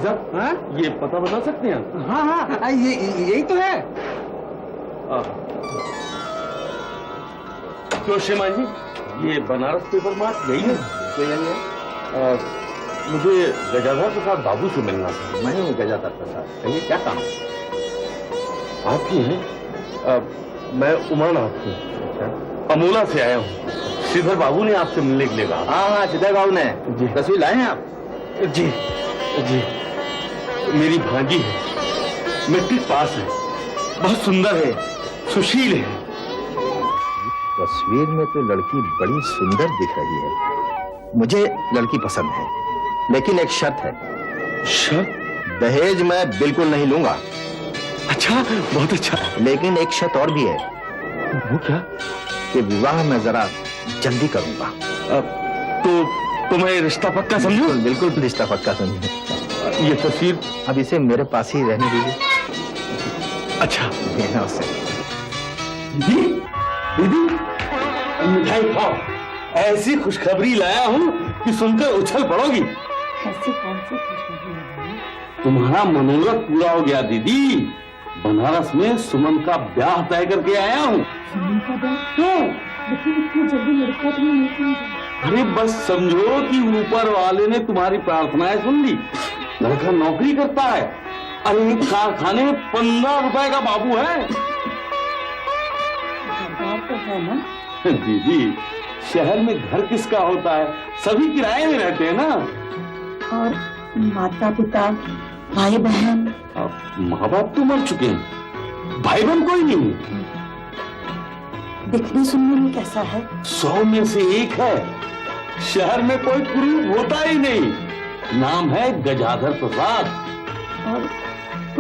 साहब, ये पता बता सकते हैं? हाँ हाँ, यही तो है। क्यों श्रीमान जी, ये बनारस पेपर मार्ट यही है? तो यही है। मुझे गजाधर प्रसाद बाबू से मिलना था। मैं हूँ गजाधर प्रसाद, कहिए क्या काम है? आपकी हैं? मैं उमानाथ हूँ। अच्छा। अमोला से आया हूँ। श्रीधर बाबू ने आपसे मिलने के लिए कहा। हाँ हाँ, श्रीधर बाबू ने। जी। तस्वीर लाए हैं आप? जी जी, मेरी भांजी है, मैट्रिक पास है, बहुत सुंदर है, सुशील है। तस्वीर में तो लड़की बड़ी सुंदर दिख रही है। मुझे लड़की पसंद है, लेकिन एक शर्त है। शर्त? दहेज मैं बिल्कुल नहीं लूंगा। अच्छा, बहुत अच्छा। लेकिन एक शर्त और भी है। वो क्या? कि विवाह मैं जरा जल्दी करूंगा। तो मैं रिश्ता पक्का समझूं? बिल्कुल रिश्ता पक्का समझूं। ये तस्वीर अब इसे मेरे पास ही रहने दीजिए। अच्छा, देना उसे। दीदी, मिठाई खाओ। ऐसी खुशखबरी लाया हूँ कि सुनकर उछल पड़ोगी। ऐसी कौन सी खुशखबरी है? तुम्हारा मनोरथ पूरा हो गया दीदी। बनारस में सुमन का ब्याह तय करके आया हूँ। सुमन का ब्याह है, लेकिन इतनी जल्दी लड़का तुम्हें नहीं समझा। अरे बस समझो कि ऊपर वाले ने तुम्हारी प्रार्थनाएं सुन ली। लड़का नौकरी करता है, अरे एक कारखाने में 15 रुपए का बाबू है। तो है ना दीदी, शहर में घर किसका होता है? सभी किराए में रहते हैं ना। और माता पिता, भाई बहन? माँ बाप तो मर चुके हैं, भाई बहन कोई नहीं। दिखने सुनने में कैसा है? 100 में से एक है। शहर में कोई कुरूप होता ही नहीं। नाम है गजाधर प्रसाद। और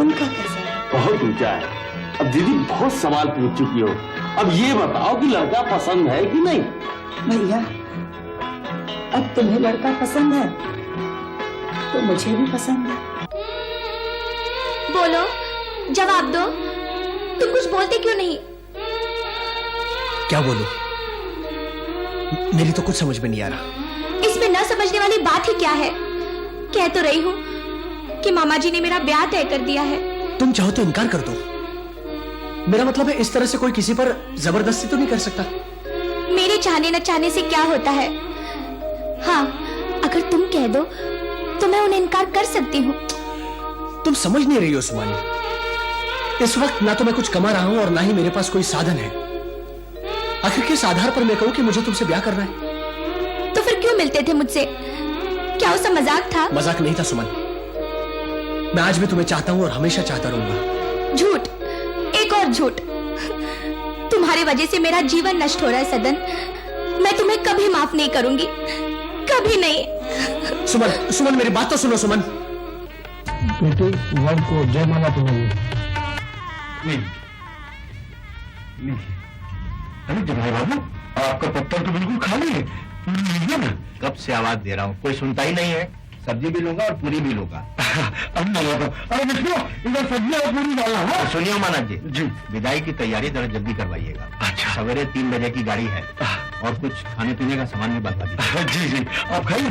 उनका कैसा है? बहुत ऊंचा है। अब दीदी बहुत सवाल पूछ चुकी हो, अब ये बताओ कि लड़का पसंद है कि नहीं? भैया, अब तुम्हें लड़का पसंद है तो मुझे भी पसंद है। बोलो, जवाब दो। तुम कुछ बोलते क्यों नहीं? क्या बोलूं? मेरी तो कुछ समझ में नहीं आ रहा। इसमें न समझने वाली बात ही क्या है? कह तो रही हूँ कि मामा जी ने मेरा ब्याह तय कर दिया है। तुम चाहो तो इनकार कर दो। मेरा मतलब है, इस तरह से कोई किसी पर जबरदस्ती तो नहीं कर सकता। मेरे चाहने न चाहने से क्या होता है? हाँ, अगर तुम कह दो तो मैं उन्हें इनकार कर सकती हूँ। तुम समझ नहीं रही हो सुमानी। इस वक्त ना तो मैं कुछ कमा रहा हूं और ना ही मेरे पास कोई साधन है। आखिर किस आधार पर मैं कहूं कि मुझे तुमसे ब्याह करना है? तो फिर क्यों मिलते थे मुझसे? क्या उसका मजाक था? मजाक नहीं था सुमन। मैं आज भी तुम्हें चाहता हूं और हमेशा चाहता रहूंगा। झूठ, एक और झूठ। तुम्हारी वजह से मेरा जीवन नष्ट हो रहा है सदन। मैं तुम्हें कभी माफ नहीं करूंगी, कभी नहीं। सुमन, सुमन मेरी बात तो सुनो सुमन। बेटे, वर को जयमाला पहनाइए। अरे जमाई बाबू, आपका पत्थर तो बिल्कुल खाली है। कब से आवाज दे रहा हूँ, कोई सुनता ही नहीं है। सब्जी भी लूंगा और पूरी भी लूंगा। अरे विष्णु, इधर सब्जी और पूरी डालना है। सुनिए उमानाथ जी, जी, विदाई की तैयारी जरा जल्दी करवाइएगा। अच्छा। सवेरे 3 बजे की गाड़ी है और कुछ खाने पीने का सामान भी बता दीजिए। जी जी, आप खाइए।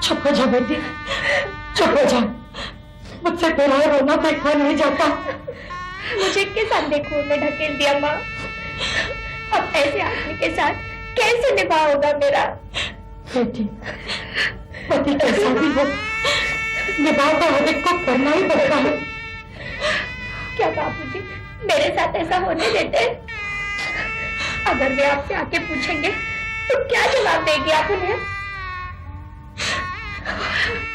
चुप हो जा बेटी, चुप हो जा। मुझसे तेरा रोना देखा नहीं जाता। मुझे किस अंधेरे में ढकेल दिया माँ। अब ऐसे आदमी के साथ कैसे निभा होगा मेरा? बेटी, पति कैसा भी हो, निभा तो हर एक को करना ही पड़ता है। क्या बाबूजी मेरे साथ ऐसा होने देते? अगर वे आपसे आके पूछेंगे तो क्या जवाब देंगे आप उन्हें?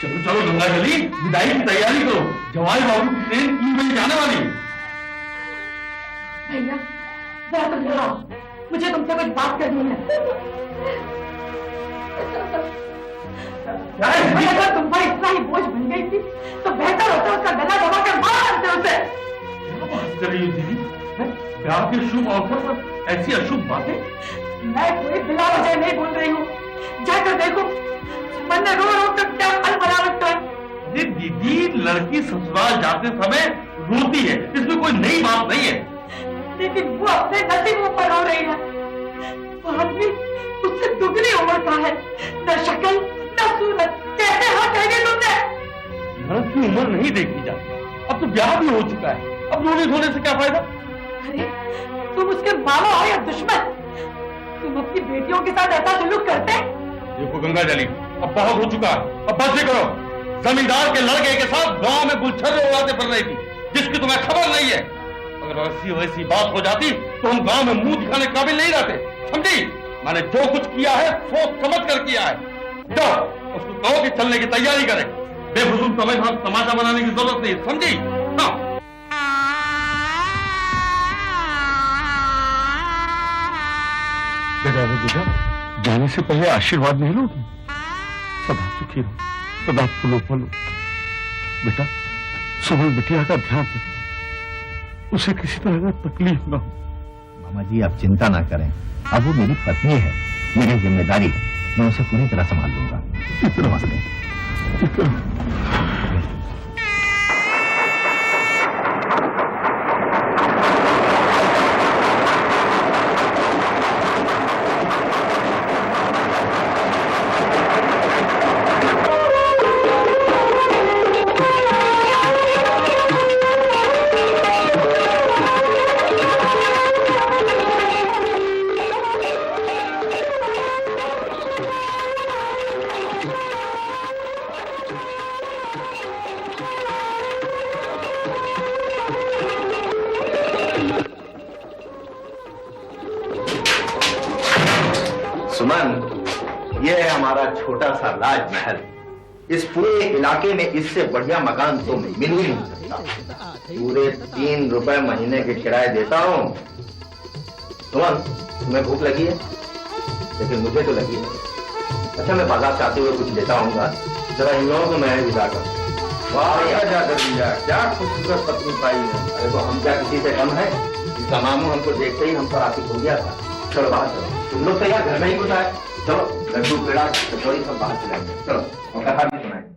चलो चलो गंगा जली, विदाई की तैयारी करो। जवाई बाबू की ट्रेन 3 बजे जाने वाली है। भैया, जरा तुम यहाँ आओ, मुझे तुमसे कुछ बात करनी है। अगर तुम पर इतना ही बोझ बन गई थी तो बेहतर होता उसका गला दबाकर मार देते उसे। करिए दीदी, ब्याह के शुभ अवसर पर ऐसी अशुभ बातें? मैं कोई बिला वजह नहीं बोल रही हूँ। जाकर देखो, मैंने रो रो कर क्या हाल बना रखा है। अरे दीदी, लड़की ससुराल जाते समय रोती है, इसमें कोई नई बात नहीं है। लेकिन वो अपने नसीबों पर रो रही है। वो आदमी उससे दुखी उतनी उम्र का है, न शक्ल न सूरत, कैसे हाँ कह दी तुमने? मर्द की उम्र नहीं देखी जाती, अब तो ब्याह भी हो चुका है, अब रोने धोने से क्या फायदा? अरे तुम उसके मामा हो या दुश्मन, तुम अपनी बेटियों के साथ ऐसा सलूक करते? देखो गंगा जली, अब बहुत हो चुका है, अब बस करो। जमींदार के लड़के के साथ गांव में गुलछर्रे उड़ाते फिर रही थी, जिसकी तुम्हें खबर नहीं है। अगर ऐसी वैसी बात हो जाती तो हम गांव में मुंह दिखाने काबिल नहीं रहते, समझी? मैंने जो कुछ किया है सोच समझ कर किया है। जाओ उसको कहो कि चलने की तैयारी करे, बेफजूल तुम्हें हम तमाशा बनाने की जरूरत नहीं, समझी? हाँ। बेटा, जाने से पहले आशीर्वाद नहीं लोगे? सदा सुखी रहो, सदा फूलो फलो। बेटा, सुबह बिटिया का ध्यान रखना, उसे किसी तरह का तकलीफ ना हो। मामा जी आप चिंता ना करें, अब वो मेरी पत्नी है, मेरी जिम्मेदारी है, मैं उसे पूरी तरह संभाल लूंगा। नमस्ते। सुमन, ये है हमारा छोटा सा राजमहल। इस पूरे इलाके में इससे बढ़िया मकान तो मिल ही नहीं सकता। पूरे 3 रुपए महीने के किराए देता हूँ। सुमन, तुम्हें भूख लगी है? लेकिन मुझे तो लगी है। अच्छा, मैं बाजार से आते हुए कुछ लेता आऊंगा, जरा इन लोगों को मैं विदा कर। वाह, यह जाकर दिया, क्या खूबसूरत पत्नी पाई है। अरे तो हम क्या किसी से कम है? इसका मामू हमको देखते ही हम पर आशिक हो गया था। चलो बाहर चलो, तुम लोग तो यार घर में ही कुछ आए। चलो लड्डू पेड़ा कचौड़ी सब बाहर चलाएंगे। चलो और कथा भी सुनाएंगे।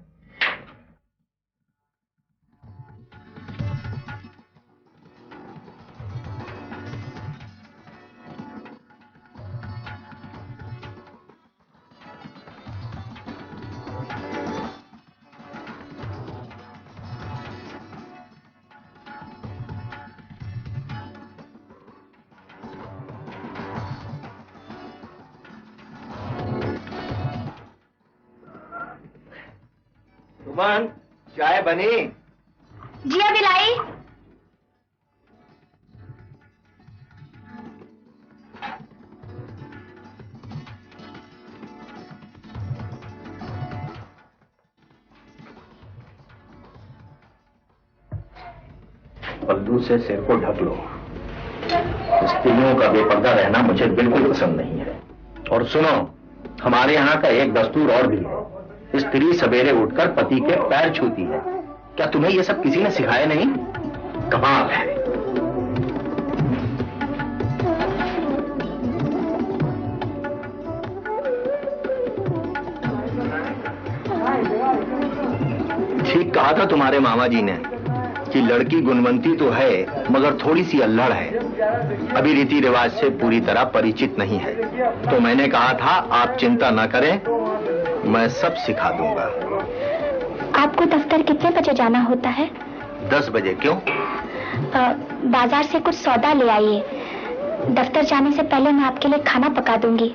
सुमन, चाय बनी? जी अभी लाई। पल्लू से सिर को ढक लो। स्त्रियों का बेपर्दा रहना मुझे बिल्कुल पसंद नहीं है। और सुनो, हमारे यहाँ का एक दस्तूर और भी है, स्त्री सवेरे उठकर पति के पैर छूती है। क्या तुम्हें यह सब किसी ने सिखाया नहीं? कमाल है। ठीक कहा था तुम्हारे मामा जी ने कि लड़की गुणवंती तो है मगर थोड़ी सी अल्हड़ है, अभी रीति रिवाज से पूरी तरह परिचित नहीं है। तो मैंने कहा था आप चिंता ना करें, मैं सब सिखा दूंगा। आपको दफ्तर कितने बजे जाना होता है? 10 बजे। क्यों? बाजार से कुछ सौदा ले आइए, दफ्तर जाने से पहले मैं आपके लिए खाना पका दूंगी।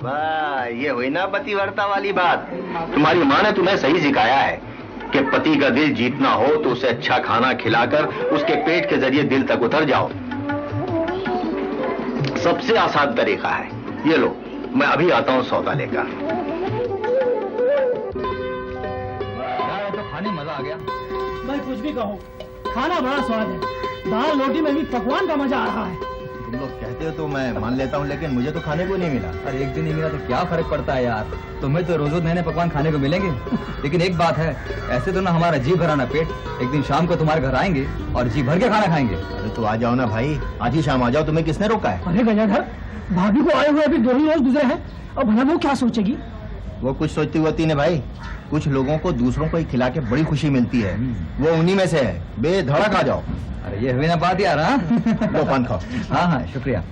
वाह, ये हुई ना पतिव्रता वाली बात। तुम्हारी माँ ने तुम्हें सही सिखाया है कि पति का दिल जीतना हो तो उसे अच्छा खाना खिलाकर उसके पेट के जरिए दिल तक उतर जाओ। सबसे आसान तरीका है। ये लो, मैं अभी आता हूँ सौदा लेकर। तो खाने मजा आ गया। भाई कुछ भी कहो, खाना बड़ा स्वाद है। दाल रोटी में भी पकवान का मजा आ रहा है। तुम लोग कहते हो तो मैं मान लेता हूँ, लेकिन मुझे तो खाने को नहीं मिला। अरे एक दिन नहीं मिला तो क्या फर्क पड़ता है यार, तुम्हें तो रोज नए नए पकवान खाने को मिलेंगे। लेकिन एक बात है, ऐसे तो ना हमारा जी भरा ना पेट। एक दिन शाम को तुम्हारे घर आएंगे और जी भर के खाना खाएंगे। अरे तो आ जाओ ना भाई, आज ही शाम आ जाओ, तुम्हें किसने रोका है? अरे गजाधर, भाभी को आए हुए अभी 2 ही रोज गुजरे हैं, अब भला वो क्या सोचेगी? वो कुछ सोचती होती है भाई। कुछ लोगों को दूसरों को ही खिला के बड़ी खुशी मिलती है, वो उन्हीं में से है। बेधड़क आ जाओ। अरे ये हुई ना बात यार। हाँ लो पान खाओ। हाँ हाँ शुक्रिया।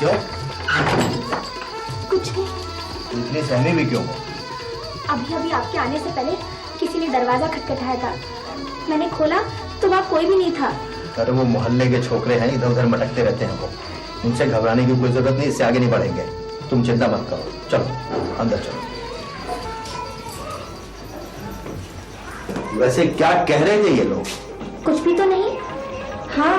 क्यों? कुछ नहीं। तू इतनी सहमी भी क्यों हो? अभी अभी आपके आने से पहले किसी ने दरवाजा खटखटाया था। मैंने खोला तो वहाँ कोई भी नहीं था। अरे वो मोहल्ले के छोकरे हैं, इधर उधर मटकते रहते हैं वो। उनसे घबराने की कोई जरूरत नहीं, इससे आगे नहीं बढ़ेंगे। तुम चिंता मत करो, चलो अंदर चलो। वैसे क्या कह रहे थे ये लोग? कुछ भी तो नहीं। हाँ,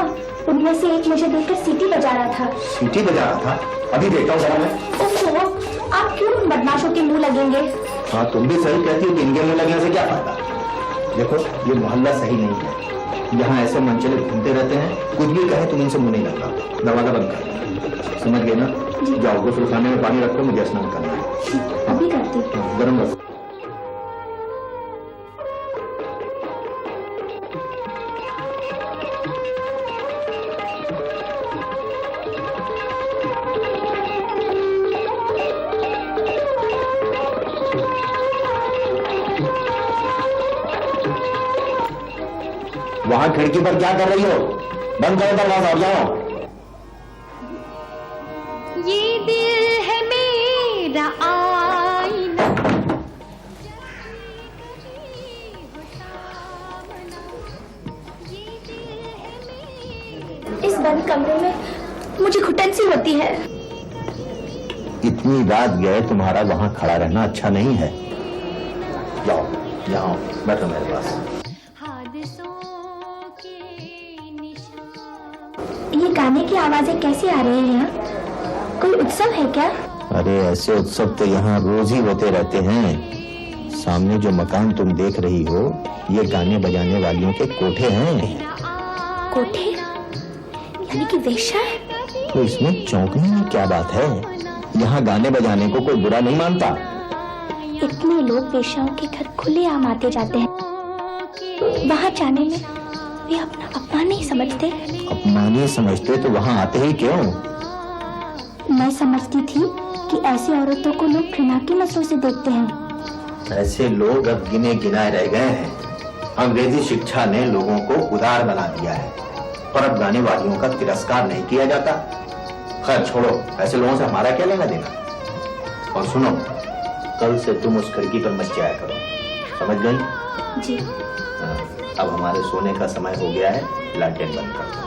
उनमें से एक मुझे देखकर सीटी बजा रहा था। सीटी बजा रहा था? अभी देखता हूँ जरा मैं। ओहो, आप क्यों उन बदमाशों के मुंह लगेंगे? हाँ, तुम भी सही कहती हो कि इनके मुंह लगने से क्या फायदा। देखो, ये मोहल्ला सही नहीं है। यहाँ ऐसे मनचले घूमते रहते हैं, कुछ भी कहे तुम इनसे मुंह नहीं लगना। दरवाजा बंद कर, समझ गए ना? जाओ गुस्ल खाने में पानी रखो, मुझे स्नान करना है। अभी करती हूँ। हाँ, गर्म रखो। वहां खिड़की पर क्या कर रही हो? बंद करो दरवाजा और जाओ। ये दिल है मेरा आईना। इस बंद कमरे में मुझे घुटन सी होती है। इतनी रात गए, तुम्हारा वहां खड़ा रहना अच्छा नहीं है। जाओ जाओ, बैठो मेरे पास। ये गाने की आवाजें कैसी आ रही हैं यहाँ? कोई उत्सव है क्या? अरे ऐसे उत्सव तो यहाँ रोज ही होते रहते हैं। सामने जो मकान तुम देख रही हो, ये गाने बजाने वालियों के कोठे हैं। कोठे? यानी कि वेश्या है? तो इसमें चौंकने में क्या बात है? यहाँ गाने बजाने को कोई बुरा नहीं मानता। इतने लोग वेश्याओं के घर खुलेआम आते जाते हैं, वहाँ जाने में वे अपना अपमान नहीं समझते? अपमान ही समझते तो वहाँ आते ही क्यों? मैं समझती थी कि ऐसी औरतों को लोग घृणा की नजरों से देखते हैं। ऐसे लोग अब गिने गिनाए रह गए हैं। अंग्रेजी शिक्षा ने लोगों को उदार बना दिया है, पर अब गाने वालियों का तिरस्कार नहीं किया जाता। खैर छोड़ो, ऐसे लोगों से हमारा क्या लेना देना। और सुनो, कल से तुम उस खिड़की पर मत जाया करो, समझ गई? जी। अब हमारे सोने का समय हो गया है, लालटेन बंद कर दो।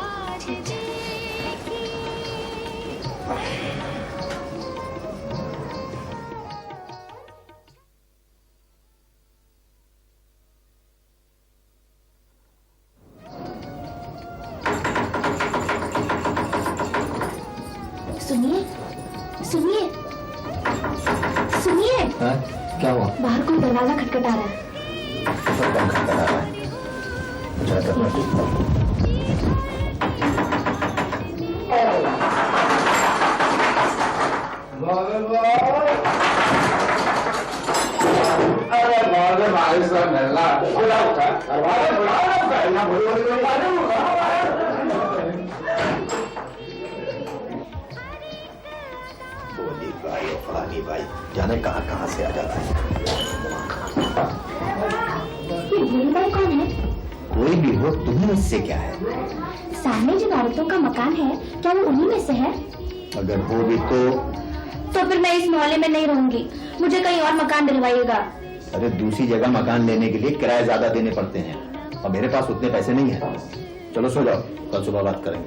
सुनिए सुनिए सुनिए। क्या हुआ? बाहर कोई दरवाजा खटखटा रहा है। कौन खटखटा रहा है? बोली भाई और फलानी भाई, जाने कहाँ कहाँ से आ जाता है। ये भोली बाई कौन है? कोई भी हो, तुम्हें इससे क्या है? सामने जिन औरतों का मकान है, क्या वो उन्हीं में से है? अगर हो भी तो फिर मैं इस मोहल्ले में नहीं रहूंगी। मुझे कहीं और मकान दिलवाइएगा। अरे दूसरी जगह मकान लेने के लिए किराए ज्यादा देने पड़ते हैं, और मेरे पास उतने पैसे नहीं है। चलो सो जाओ, कल सुबह बात करेंगे।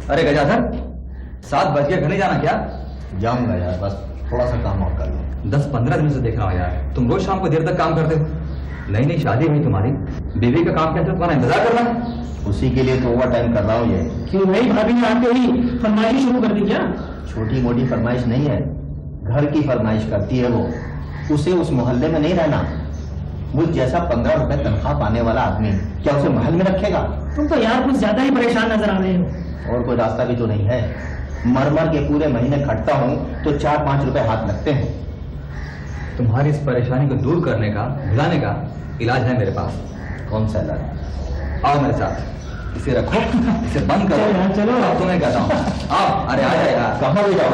अरे गजाधर, 7 बज गए, घर नहीं जाना क्या? जाऊंगा यार, बस थोड़ा सा काम और कर लो। 10-15 दिन से देख रहा हूँ यार, तुम रोज शाम को देर तक काम करते हो। नई नई शादी हुई तुम्हारी, बीवी का काम कैसे तुम्हारा इंतजार करना है? उसी के लिए तो ओवर टाइम कर रहा हूँ ये। क्यों भाई, भाभी ने आते ही फरमाइश शुरू कर दी क्या? छोटी मोटी फरमाइश नहीं है, घर की फरमाइश करती है वो। उसे उस मोहल्ले में नहीं रहना। वो जैसा 15 रुपए तनख्वाह पाने वाला आदमी क्या उसे महल में रखेगा? तुम तो यार कुछ ज्यादा ही परेशान नजर आ रहे हो। और कोई रास्ता भी तो नहीं है। मर के पूरे महीने खटता हूँ तो 4-5 रुपए हाथ लगते हैं। तुम्हारी इस परेशानी को दूर करने का, भुलाने का इलाज है मेरे पास। कौन सा इलाज? आओ मेरे साथ, इसे रखो, इसे बंद करो। चलो, चलो। अब तुम्हें कहता हूँ, आओ। अरे आ जाएगा। कहाँ ले जाओ?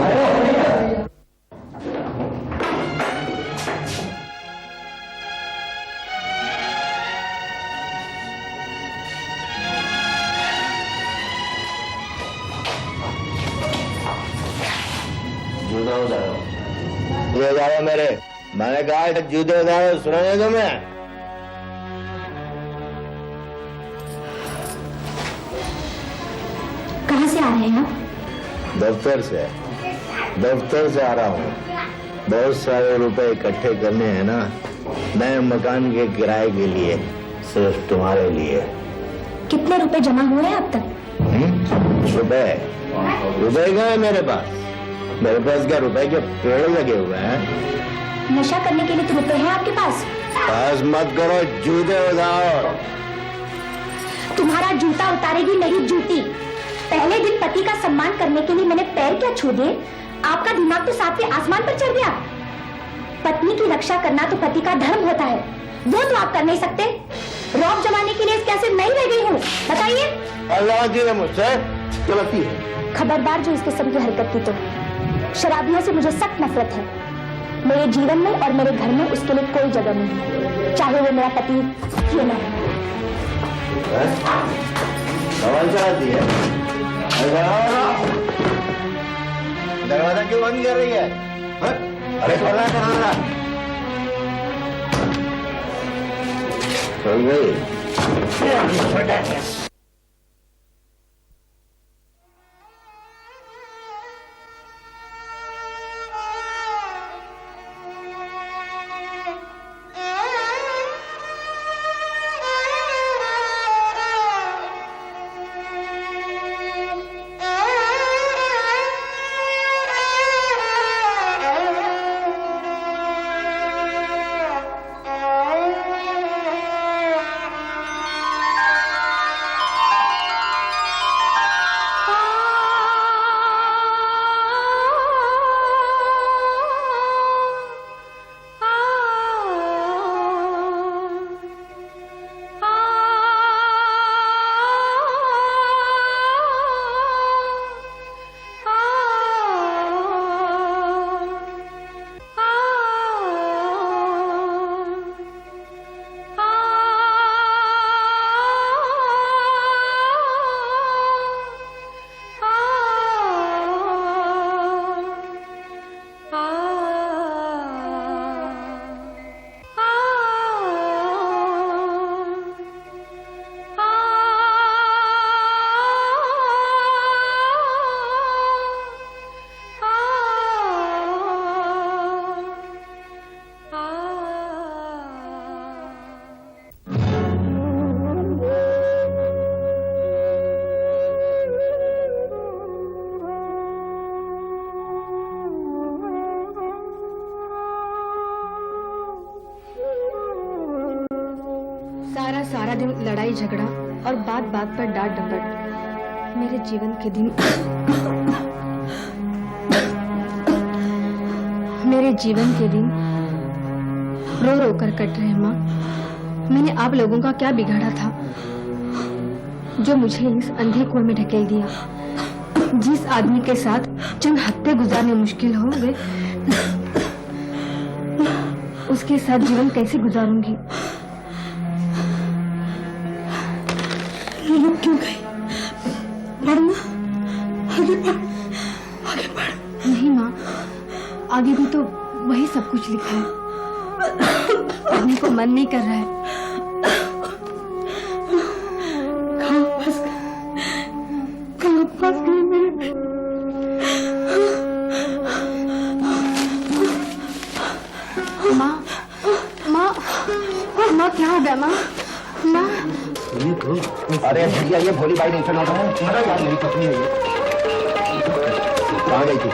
उतारो ये उतारो मेरे। मैंने कहा जूते उतारो, सुना नहीं तुम्हें? कहाँ से आ रहे हैं आप? दफ्तर से आ रहा हूँ। बहुत सारे रुपए इकट्ठे करने हैं ना, नए मकान के किराए के लिए, सिर्फ तुम्हारे लिए। कितने रुपए जमा हुए हैं अब तक? रुपए क्या है मेरे पास? मेरे पास क्या रुपए के पेड़ लगे हुए हैं? नशा करने के लिए तो रुपए हैं आपके पास। पास मत करो, जूते उतारो। तुम्हारा जूता उतारेगी मेरी जूती। पहले दिन पति का सम्मान करने के लिए मैंने पैर क्या छू दिए? आपका दिमाग तो सातवें आसमान पर चढ़ गया। पत्नी की रक्षा करना तो पति का धर्म होता है, वो तो आप कर नहीं सकते। रौब जमाने के लिए कैसे नहीं रह गई हूँ बताइए। अल्लाह की मुझसे गलती है। खबरदार जो इस किस्म की हरकत की तो। शराबियों से मुझे सख्त नफरत है। मेरे जीवन में और मेरे घर में उसके लिए कोई जगह नहीं है, चाहे वो मेरा पति क्यों न हो। दरवाजा क्यों बंद कर रही है? अरे खोलना दरवाजा। खोल गई। सारा दिन लड़ाई झगड़ा और बात बात पर डांट डपट। मेरे जीवन के दिन रो रो कर कट रहे। माँ, मैंने आप लोगों का क्या बिगाड़ा था जो मुझे इस अंधे कुएं में ढकेल दिया? जिस आदमी के साथ चंद हफ्ते गुजारने मुश्किल हो गए, उसके साथ जीवन कैसे गुजारूंगी? क्यों गई? पढ़ना, आगे पढ़, आगे पढ़। नहीं माँ, आगे भी तो वही सब कुछ लिखा है। पढ़ने को मन नहीं कर रहा है। कहाँ फंस गए मेरे? माँ, माँ, माँ क्या हो गया? माँ, माँ। अरे भैया, ये भोली बाई नहीं चला रहा है। तुम्हारा यार मेरी पत्नी है ये। कहाँ गई थी?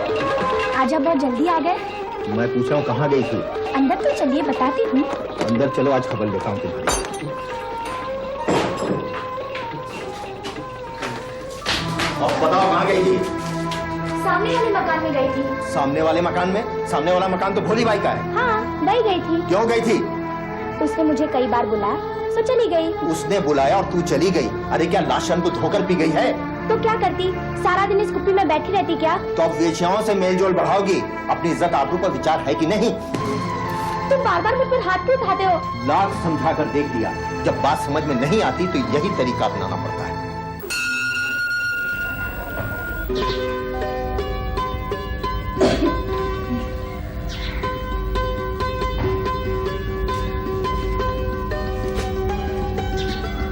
आज आप बहुत जल्दी आ गए। मैं पूछ रहा हूँ कहाँ गई थी? अंदर तो चलिए, बताती हूँ। अंदर चलो, आज खबर लेता हूँ तुम्हारी। अब बताओ कहाँ गई थी? सामने वाले मकान में गई थी। सामने वाले मकान में? सामने वाला मकान तो भोली बाई का है। हाँ, वही गई थी। क्यों गई थी? उसने मुझे कई बार बुलाया तो चली गई। उसने बुलाया और तू चली गई? अरे क्या लाशन को धोकर पी गई है? तो क्या करती? सारा दिन इस कुप्पी में बैठी रहती क्या? तो अब वेश्याओं से मेलजोल बढ़ाओगी? अपनी इज्जत आबरू पर विचार है कि नहीं? तुम बार बार मुझ पर हाथ क्यों उठाते हो? लाख समझा कर देख लिया, जब बात समझ में नहीं आती तो यही तरीका अपनाना पड़ता है।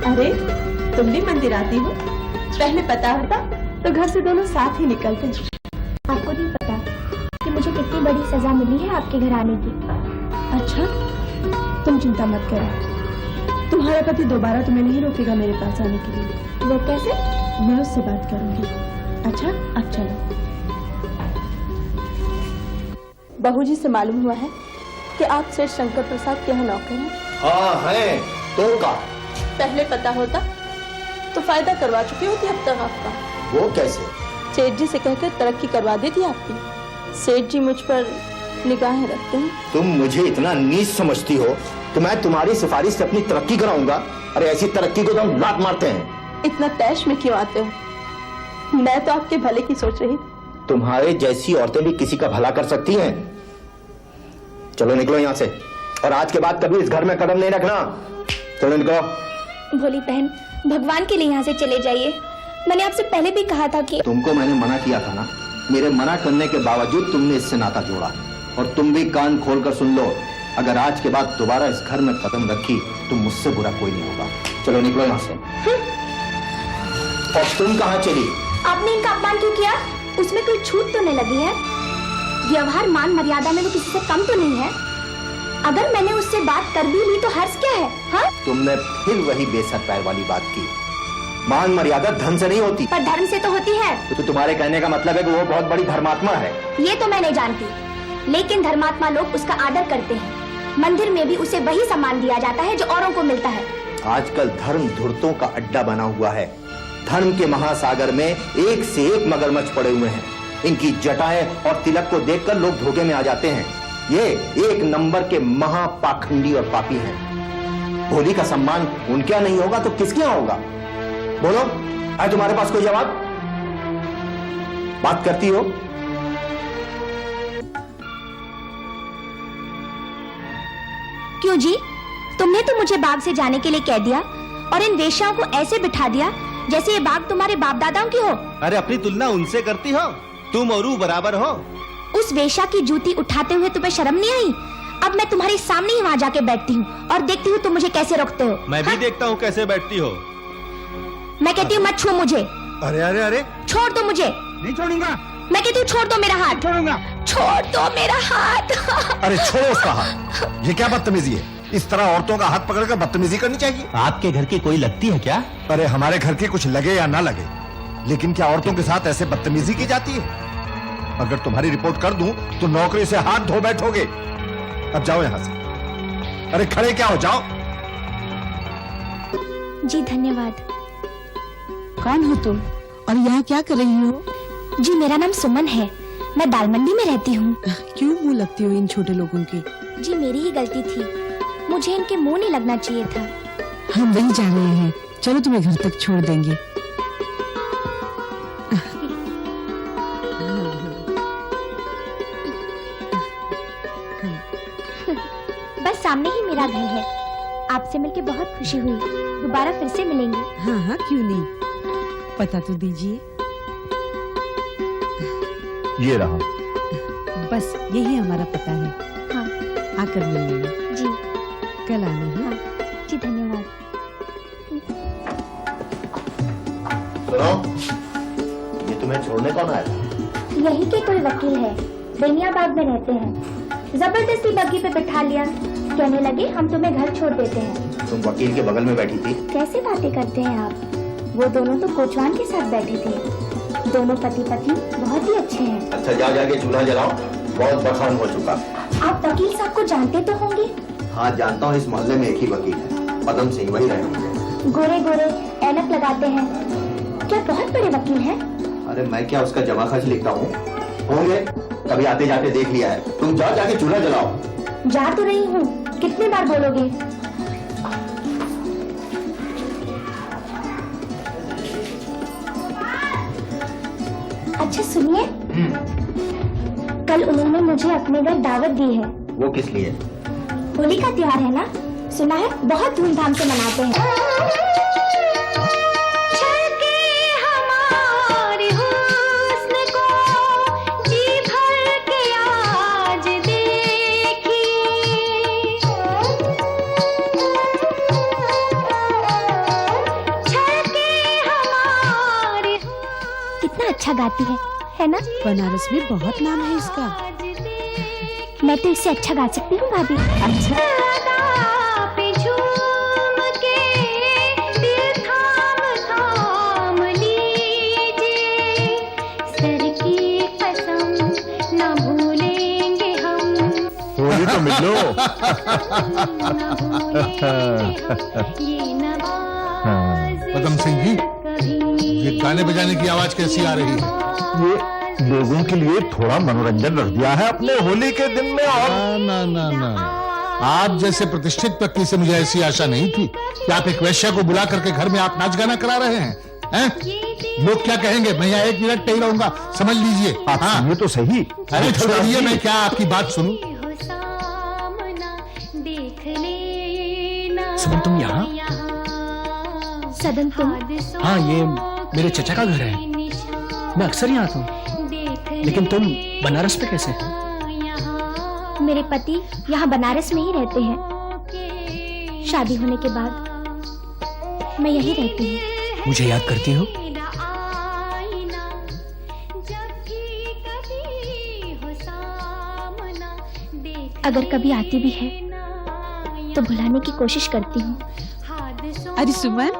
अरे तुम भी मंदिर आती हो? पहले पता होता तो घर से दोनों साथ ही निकलते। आपको नहीं पता कि मुझे कितनी बड़ी सजा मिली है आपके घर आने की। अच्छा, तुम चिंता मत करो, तुम्हारा पति दोबारा तुम्हें नहीं रोकेगा मेरे पास आने के लिए। वो कैसे? मैं उससे बात करूंगी। अच्छा, अब चलो। बहू जी से मालूम हुआ है कि आप सेठ शंकर प्रसाद के यहाँ नौकर हैं। हाँ है तो का। पहले पता होता तो फायदा करवा चुकी होती अब तक आपका। वो कैसे? सेठ जी से कहकर तरक्की करवा देती आपकी। सेठ जी मुझ पर निगाहें रखते हैं। तुम मुझे इतना नीच समझती हो तो मैं तुम्हारी सिफारिश से अपनी तरक्की कराऊंगा? अरे ऐसी तरक्की को तो हम लात मारते हैं। इतना तैश में क्यों आते हो? मैं तो आपके भले की सोच रही थी। तुम्हारे जैसी औरतें भी किसी का भला कर सकती हैं। चलो निकलो यहाँ से, और आज के बाद कभी इस घर में कदम नहीं रखना। चलो निकलो। भोली बहन, भगवान के लिए यहाँ से चले जाइए। मैंने आपसे पहले भी कहा था कि तुमको मैंने मना किया था ना। मेरे मना करने के बावजूद तुमने इससे नाता जोड़ा, और तुम भी कान खोलकर सुन लो, अगर आज के बाद दोबारा इस घर में कदम रखी तो मुझसे बुरा कोई नहीं होगा। चलो निकलो यहाँ से। और तुम कहाँ चली? आपने इनका अपमान क्यों किया? उसमें कोई छूट तो नहीं लगी है? व्यवहार मान मर्यादा में वो किसी से कम तो नहीं है? अगर मैंने उससे बात कर भी ली तो हर्ष क्या है? हाँ? तुमने फिर वही बेसर पैर वाली बात की। मान मर्यादा धन से नहीं होती। पर धर्म से तो होती है। तो तुम्हारे कहने का मतलब है कि वो बहुत बड़ी धर्मात्मा है। ये तो मैं नहीं जानती, लेकिन धर्मात्मा लोग उसका आदर करते हैं। मंदिर में भी उसे वही सम्मान दिया जाता है जो औरों को मिलता है। आजकल धर्म धूर्तों का अड्डा बना हुआ है। धर्म के महासागर में एक से एक मगरमच्छ पड़े हुए हैं। इनकी जटाएं और तिलक को देखकर लोग धोखे में आ जाते हैं। ये एक नंबर के महापाखंडी और पापी हैं। भोली का सम्मान उनके यहाँ नहीं होगा तो किसके यहाँ होगा? बोलो, है तुम्हारे पास कोई जवाब? बात करती हो? क्यों जी? तुमने तो मुझे बाग से जाने के लिए कह दिया और इन वेश्याओं को ऐसे बिठा दिया जैसे ये बाग तुम्हारे बाप दादाओं की हो। अरे अपनी तुलना उनसे करती हो? तुम और वो बराबर हो। उस वेश्या की जूती उठाते हुए तुम्हें शर्म नहीं आई? अब मैं तुम्हारे सामने ही वहाँ जाके बैठती हूँ और देखती हूँ तुम मुझे कैसे रोकते हो। मैं भी देखता हूँ कैसे बैठती हो। मैं कहती हूँ मत छू मुझे। अरे अरे अरे, छोड़ दो मुझे। नहीं छोड़ूंगा। मैं कहती हूँ छोड़ दो मेरा हाथ। छोड़ूंगा। छोड़ दो मेरा हाथ। अरे छोड़ो उसका हाथ। ये क्या बदतमीजी है? इस तरह औरतों का हाथ पकड़कर बदतमीजी करनी चाहिए? आपके घर की कोई लगती है क्या? अरे हमारे घर की कुछ लगे या ना लगे, लेकिन क्या औरतों के साथ ऐसे बदतमीजी की जाती है? अगर तुम्हारी रिपोर्ट कर दूं तो नौकरी से हाथ धो बैठोगे। अब जाओ यहाँ से। अरे खड़े क्या हो, जाओ। जी धन्यवाद। कौन हो तुम और यहाँ क्या कर रही हो? जी मेरा नाम सुमन है, मैं दाल मंडी में रहती हूँ। क्यों मुंह लगती हो इन छोटे लोगों की? जी मेरी ही गलती थी, मुझे इनके मुंह नहीं लगना चाहिए था। हम वही जा रहे हैं, चलो तुम्हें घर तक छोड़ देंगे। बस सामने ही मेरा घर है। आपसे मिलके बहुत खुशी हुई, दोबारा फिर से मिलेंगे। हाँ हाँ क्यों नहीं, पता तो दीजिए। ये रहा। बस यही हमारा पता है। हाँ आकर मिल लेना। जी कल आना है। हाँ जी धन्यवाद। सुनो, ये तुम्हें छोड़ने कौन आया था? यही के कोई वकील है, बेनियाबाद में रहते हैं। जबरदस्ती बग्गी पे बिठा लिया, कहने लगे हम तुम्हें घर छोड़ देते हैं। तुम वकील के बगल में बैठी थी? कैसे बातें करते हैं आप? वो दोनों तो कोचवान के साथ बैठे थे। दोनों पति पत्नी बहुत ही अच्छे हैं। अच्छा जाके चूल्हा जलाओ, बहुत बखान हो चुका। आप वकील साहब को जानते तो होंगे? हाँ जानता हूँ, इस मोहल्ले में एक ही वकील है, पदम सिंह, वही रहे होंगे। गोरे गोरे ऐनक लगाते हैं, क्या बहुत बड़े वकील हैं? अरे मैं क्या उसका जमा खर्च लिखता हूँ? होंगे, कभी आते जाते देख लिया है। तुम जाके चूल्हा जलाओ। जा तो रही हूँ, कितने बार बोलोगे? अच्छा सुनिए, कल उन्होंने मुझे अपने घर दावत दी है। वो किस लिए? होली का त्योहार है ना, सुना है बहुत धूमधाम से मनाते हैं। अच्छा गाती है ना? बनारस में बहुत नाम है इसका। मैं तो इससे अच्छा गा सकती हूँ भाभी। अच्छा, होली तो मिलो। पदम सिंह जी, ये गाने बजाने की आवाज कैसी आ रही है? ये लोगों के लिए थोड़ा मनोरंजन रख दिया है अपने होली के दिन में। और ना ना ना, आप जैसे प्रतिष्ठित व्यक्ति से मुझे ऐसी आशा नहीं थी कि आप एक वैश्या को बुला करके घर में आप नाच गाना करा रहे हैं। लोग क्या कहेंगे? मैं यहाँ 1 मिनट नहीं रहूंगा, समझ लीजिए। आप सुनिए तो सही। अरे छोड़िए, मैं क्या आपकी बात सुनूं? सुमन, तुम यहाँ? सदन तुम? हाँ, ये मेरे चचा का घर है। मैं अक्सर यहाँ आता हूँ। लेकिन तुम बनारस में कैसे? मेरे पति यहाँ बनारस में ही रहते हैं। शादी होने के बाद मैं यहीं रहती हूँ। मुझे याद करती हो? अगर कभी आती भी है तो भुलाने की कोशिश करती हूँ। अरे सुमन,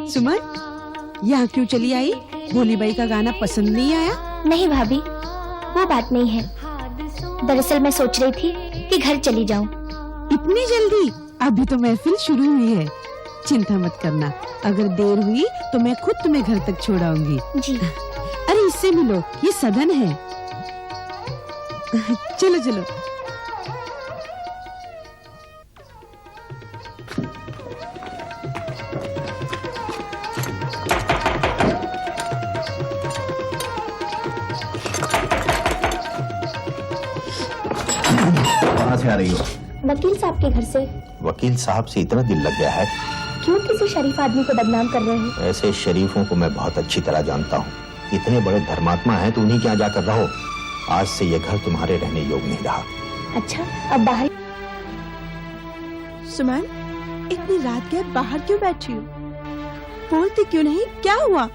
सुमन, यहाँ क्यों चली आई? भोली बाई का गाना पसंद नहीं आया? नहीं भाभी, वो बात नहीं है। दरअसल मैं सोच रही थी कि घर चली जाऊं। इतनी जल्दी? अभी तो महफिल शुरू हुई है। चिंता मत करना, अगर देर हुई तो मैं खुद तुम्हें घर तक छोड़ाऊंगी। जी। अरे इससे मिलो, ये सदन है। चलो चलो। कहाँ से आ रही हो? वकील साहब के घर से। वकील साहब से इतना दिल लग गया है? क्यों किसी शरीफ आदमी को बदनाम कर रहे हैं? ऐसे शरीफों को मैं बहुत अच्छी तरह जानता हूँ। इतने बड़े धर्मात्मा हैं तो उन्हीं के यहाँ जाकर रहो। आज से ये घर तुम्हारे रहने योग्य नहीं रहा। अच्छा, अब बाहर। सुमन, इतनी रात के बाहर क्यों बैठी हो? बोलती क्यों नहीं? क्या हुआ?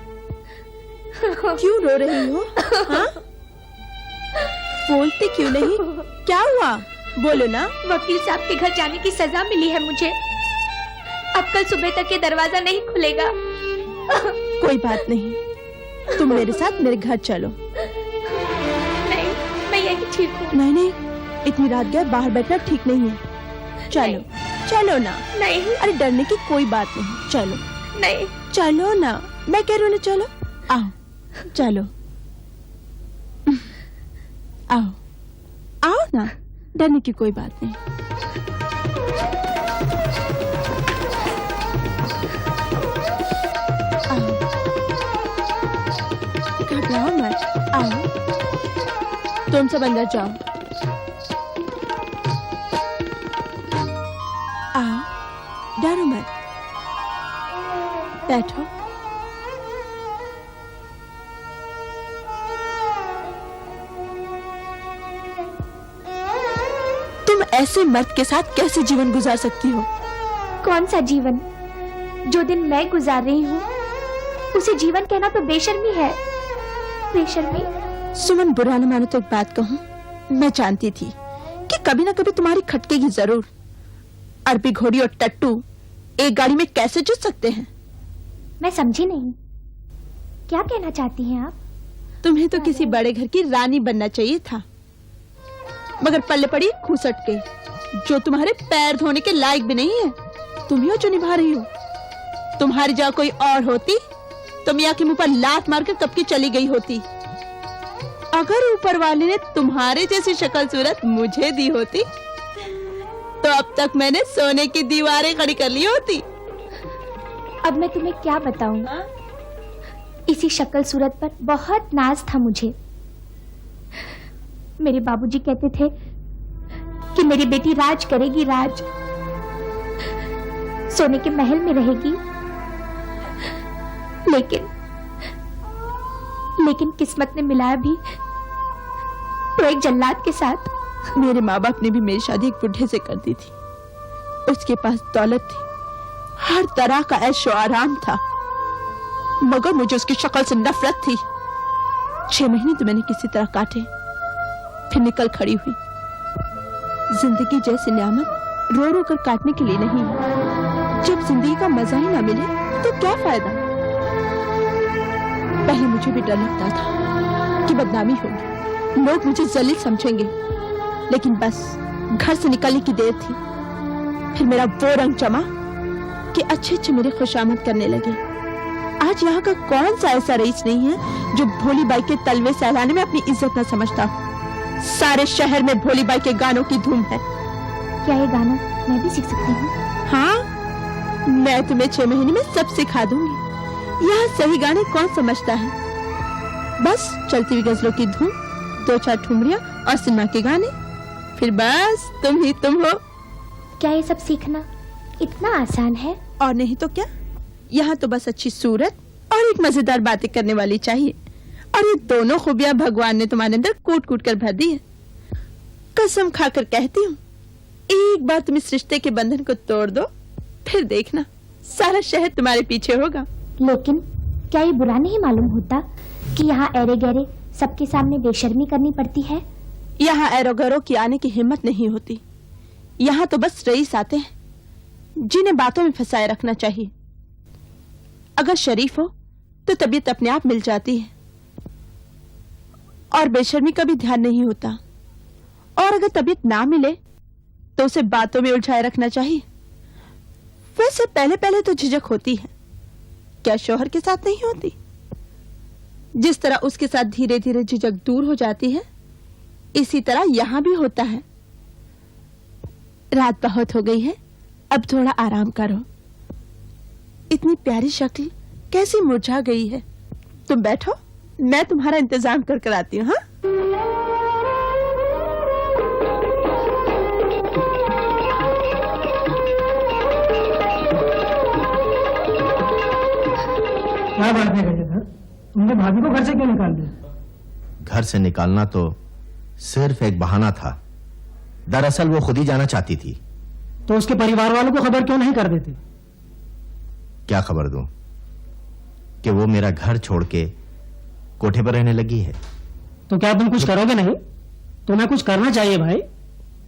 क्यों रो रही हो? हाँ? बोलती क्यों नहीं? क्या हुआ? बोलो ना। वकील साहब के घर जाने की सजा मिली है मुझे। अब कल सुबह तक ये दरवाजा नहीं खुलेगा। कोई बात नहीं, तुम मेरे साथ मेरे घर चलो। नहीं, मैं यही ठीक हूँ। नहीं नहीं, इतनी रात गए बाहर बैठना ठीक नहीं है। चलो चलो ना। नहीं। अरे डरने की कोई बात नहीं, चलो। नहीं। चलो ना, मैं कह रही हूँ ना, चलो। आओ, चलो। आओ आओ ना, डरने की कोई बात नहीं। आओ, घबराओ मत। आओ, तुम सब अंदर जाओ। आओ, डरो मत, बैठो। तुम ऐसे मर्द के साथ कैसे जीवन गुजार सकती हो? कौन सा जीवन? जो दिन मैं गुजार रही हूँ उसे जीवन कहना तो बेशर्मी है। बेशर्मी। सुमन, बुरा न मानो तो एक बात कहूँ, मैं जानती थी कि कभी न कभी तुम्हारी खटकेगी जरूर। अरबी घोड़ी और टट्टू एक गाड़ी में कैसे जुट सकते हैं? मैं समझी नहीं, क्या कहना चाहती हैं आप? तुम्हें तो किसी बड़े घर की रानी बनना चाहिए था, मगर पल्ले पड़ी खूसट के, जो तुम्हारे पैर धोने के लायक भी नहीं है। तुम ही हो जो निभा रही हो। तुम्हारी जगह कोई और होती तो मियाँ के मुंह पर लात मारकर कब की चली गई होती। अगर ऊपर वाले ने तुम्हारे जैसी शक्ल सूरत मुझे दी होती तो अब तक मैंने सोने की दीवारें खड़ी कर ली होती। अब मैं तुम्हें क्या बताऊं? इसी शक्ल सूरत पर बहुत नाज था मुझे। मेरे बाबूजी कहते थे कि मेरी बेटी राज करेगी, राज, सोने के महल में रहेगी। लेकिन किस्मत ने मिलाया भी तो एक जल्लाद के साथ। मेरे माँ बाप ने भी मेरी शादी एक बुढ़े से कर दी थी। उसके पास दौलत थी, हर तरह का ऐशो आराम था, मगर मुझे उसकी शक्ल से नफरत थी। 6 महीने तो मैंने किसी तरह काटे, फिर निकल खड़ी हुई। जिंदगी जैसी नियामत रो रो कर काटने के लिए नहीं है। जब जिंदगी का मजा ही ना मिले तो क्या फायदा। पहले मुझे भी डर लगता था कि बदनामी होगी, लोग मुझे जलील समझेंगे, लेकिन बस घर से निकलने की देर थी। फिर मेरा वो रंग जमा कि अच्छे अच्छे मेरे खुशामद करने लगे। आज यहाँ का कौन सा ऐसा रईस नहीं है जो भोली बाई के तलवे सहलाने में अपनी इज्जत न समझता हो। सारे शहर में भोली बाई के गानों की धूम है। क्या ये गाना मैं भी सीख सकती हूँ? हाँ, मैं तुम्हें 6 महीने में सब सिखा दूंगी। यहाँ सही गाने कौन समझता है। बस चलती हुई गजलों की धूम, 2-4 ठुमरियां और सिनेमा के गाने, फिर बस तुम ही तुम हो। क्या ये सब सीखना इतना आसान है? और नहीं तो क्या, यहाँ तो बस अच्छी सूरत और एक मजेदार बातें करने वाली चाहिए, और ये दोनों खूबियां भगवान ने तुम्हारे अंदर कूट कूट कर भर दी है। कसम खाकर कहती हूँ, एक बार तुम इस रिश्ते के बंधन को तोड़ दो, फिर देखना सारा शहर तुम्हारे पीछे होगा। लेकिन क्या ये बुरा नहीं मालूम होता कि यहाँ एरे गहरे सबके सामने बेशर्मी करनी पड़ती है? यहाँ एरो गैरो की आने की हिम्मत नहीं होती। यहाँ तो बस रईस आते हैं जिन्हें बातों में फंसाए रखना चाहिए। अगर शरीफ हो तो तबीयत अपने आप मिल जाती है, और बेशर्मी का भी ध्यान नहीं होता। और अगर तबीयत ना मिले तो उसे बातों में उलझाए रखना चाहिए। वैसे पहले पहले तो झिझक होती है, क्या शौहर के साथ नहीं होती? जिस तरह उसके साथ धीरे धीरे झिझक दूर हो जाती है, इसी तरह यहां भी होता है। रात बहुत हो गई है, अब थोड़ा आराम करो। इतनी प्यारी शक्ल कैसी मुरझा गई है। तुम बैठो, मैं तुम्हारा इंतजाम कर आती हूँ। हाँ, क्या बात है गजेंद्र, तुमने भाभी को घर से क्यों निकाल दिया? घर से निकालना तो सिर्फ एक बहाना था। दरअसल वो खुद ही जाना चाहती थी। तो उसके परिवार वालों को खबर क्यों नहीं कर देते? क्या खबर दूं कि वो मेरा घर छोड़ के कोठे पर रहने लगी है। तो क्या तुम कुछ करोगे नहीं? तुम्हें कुछ करना चाहिए भाई,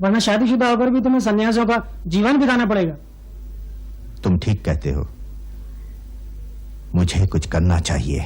वरना शादीशुदा होकर भी तुम्हें सन्यासियों का जीवन बिताना पड़ेगा। तुम ठीक कहते हो, मुझे कुछ करना चाहिए।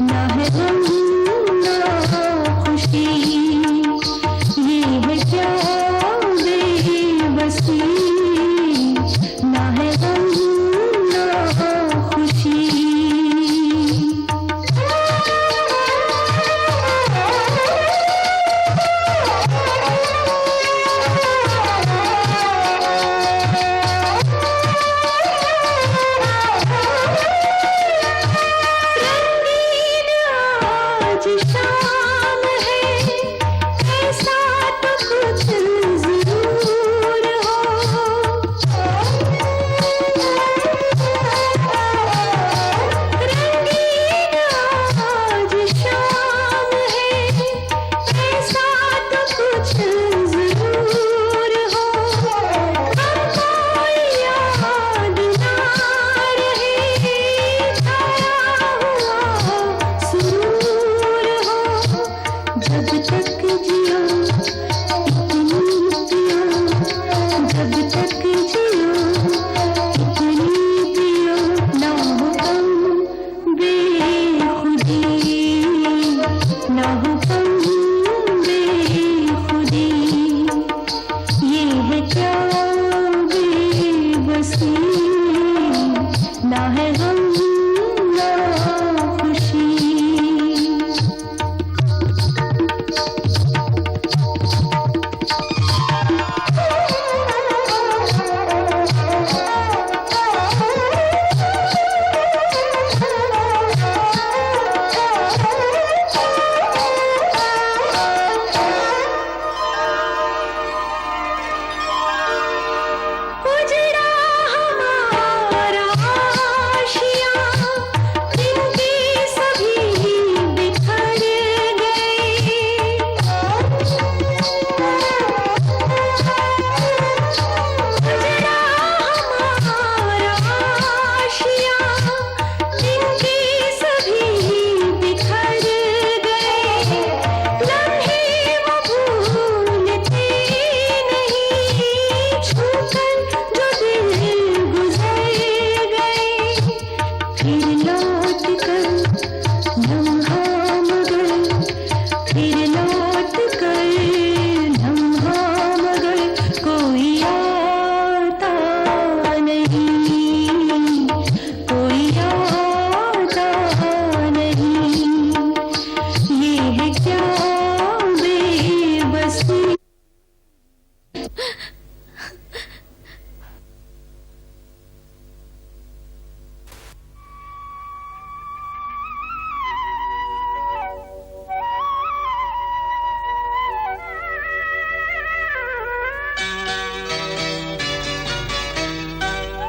ना है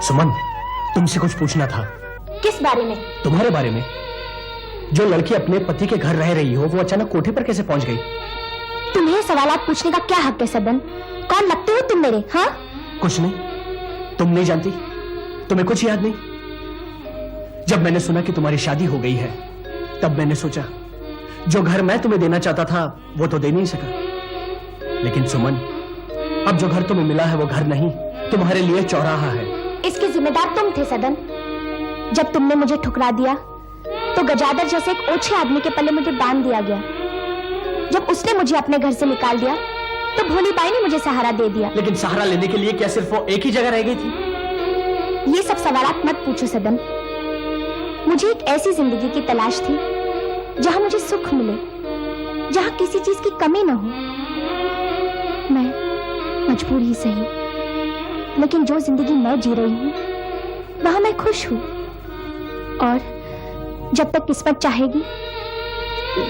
सुमन, तुमसे कुछ पूछना था। किस बारे में? तुम्हारे बारे में। जो लड़की अपने पति के घर रह रही हो, वो अचानक कोठे पर कैसे पहुंच गई? तुम्हें सवालात पूछने का क्या हक है सदन? कौन लगते हो तुम मेरे? हाँ, कुछ नहीं। तुम नहीं जानती? तुम्हें कुछ याद नहीं? जब मैंने सुना कि तुम्हारी शादी हो गई है, तब मैंने सोचा जो घर मैं तुम्हें देना चाहता था वो तो दे नहीं सका। लेकिन सुमन, अब जो घर तुम्हें मिला है वो घर नहीं, तुम्हारे लिए चौराहा है। इसके जिम्मेदार तुम थे सदन। जब तुमने मुझे ठुकरा दिया तो गजादर जैसे एक ओछे आदमी के पल्ले मुझे बांध दिया गया। जब उसने मुझे अपने घर से निकाल दिया तो भोली बाई ने मुझे सहारा दे दिया। लेकिन सहारा लेने के लिए क्या सिर्फ वो एक ही जगह रह गई थी? ये सब सवालात मत पूछो सदन। मुझे एक ऐसी जिंदगी की तलाश थी जहां मुझे सुख मिले, जहां किसी चीज की कमी न हो। मैं मजबूर ही सही, लेकिन जो जिंदगी मैं जी रही हूं वहां मैं खुश हूं। और जब तक किस्मत चाहेगी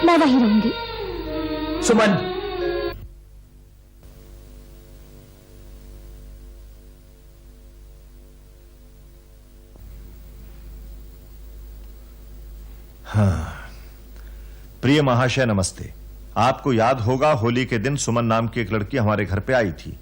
मैं वहीं रहूंगी। सुमन, हाँ। प्रिय महाशय नमस्ते। आपको याद होगा होली के दिन सुमन नाम की एक लड़की हमारे घर पे आई थी।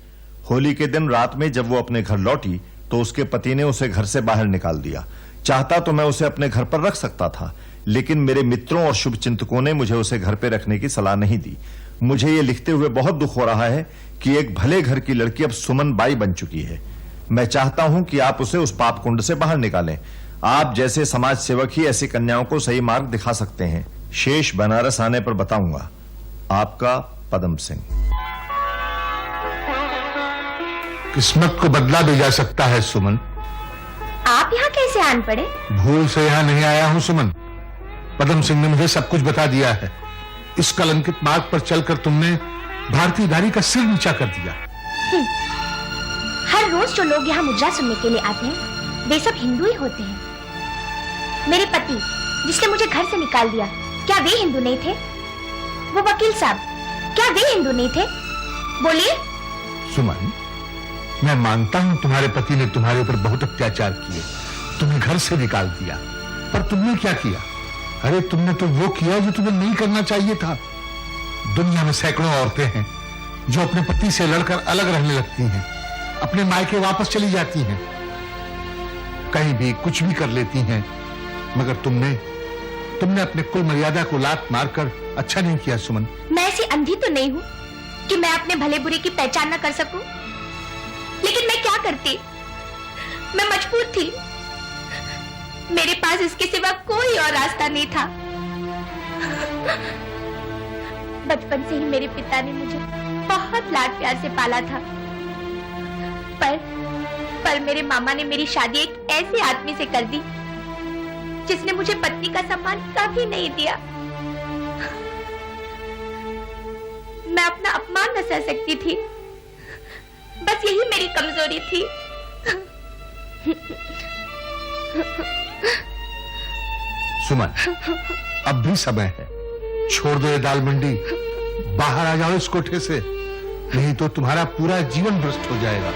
होली के दिन रात में जब वो अपने घर लौटी तो उसके पति ने उसे घर से बाहर निकाल दिया। चाहता तो मैं उसे अपने घर पर रख सकता था, लेकिन मेरे मित्रों और शुभचिंतकों ने मुझे उसे घर पे रखने की सलाह नहीं दी। मुझे ये लिखते हुए बहुत दुख हो रहा है कि एक भले घर की लड़की अब सुमन बाई बन चुकी है। मैं चाहता हूं कि आप उसे उस पाप कुंड से बाहर निकालें। आप जैसे समाज सेवक ही ऐसी कन्याओं को सही मार्ग दिखा सकते हैं। शेष बनारस आने पर बताऊंगा। आपका पदम सिंह। किस्मत को बदला भी जा सकता है सुमन। आप यहाँ कैसे आन पड़े? भूल से यहाँ नहीं आया हूं सुमन। पदम सिंह ने मुझे सब कुछ बता दिया है। इस कलंकित मार्ग पर चलकर तुमने भारतीय नारी का सिर नीचा कर दिया। हर रोज जो लोग यहाँ मुद्रा सुनने के लिए आते हैं वे सब हिंदू ही होते हैं। मेरे पति जिसने मुझे घर से निकाल दिया, क्या वे हिंदू नहीं थे? वो वकील साहब, क्या वे हिंदू नहीं थे? बोलिए। सुमन, मैं मानता हूं तुम्हारे पति ने तुम्हारे ऊपर बहुत अत्याचार किए, तुम्हें घर से निकाल दिया, पर तुमने क्या किया? अरे तुमने तो वो किया जो तुम्हें नहीं करना चाहिए था। दुनिया में सैकड़ों औरतें हैं जो अपने पति से लड़कर अलग रहने लगती हैं, अपने मायके वापस चली जाती हैं, कहीं भी कुछ भी कर लेती हैं, मगर तुमने अपने कुल मर्यादा को लात मारकर अच्छा नहीं किया सुमन। मैं ऐसी अंधी तो नहीं हूँ कि मैं अपने भले बुरे की पहचान न कर सकूं, लेकिन मैं क्या करती? मैं मजबूर थी। मेरे पास इसके सिवा कोई और रास्ता नहीं था। बचपन से ही मेरे पिता ने मुझे बहुत लाड प्यार से पाला था, पर मेरे मामा ने मेरी शादी एक ऐसे आदमी से कर दी जिसने मुझे पत्नी का सम्मान कभी नहीं दिया। मैं अपना अपमान न सह सकती थी, बस यही मेरी कमजोरी थी। सुमन, अब भी समय है, छोड़ दो ये दाल मंडी, बाहर आ जाओ इस कोठे से, नहीं तो तुम्हारा पूरा जीवन भ्रष्ट हो जाएगा।